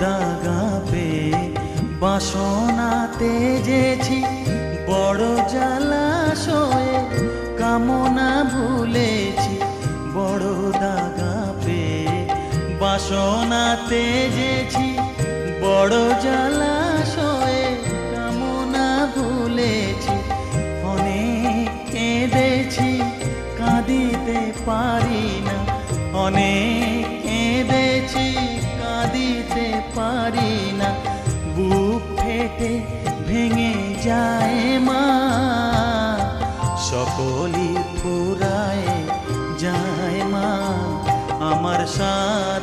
দাগা পেয়ে বাসনা তেজেছি বড় জলাশয়ে, কামনা ভুলেছি বড় দাগা পেয়ে বাসনা তেজেছি বড় জলাশয়ে, কামনা ভুলেছি। অনেক কেঁদেছি কাঁদিতে পারি না, অনেক কেঁদেছি কাঁদিতে পারি না, বুক ফেটে ভেঙে যায় মা, সকলই ফুরায় যায় মা, আমার সারা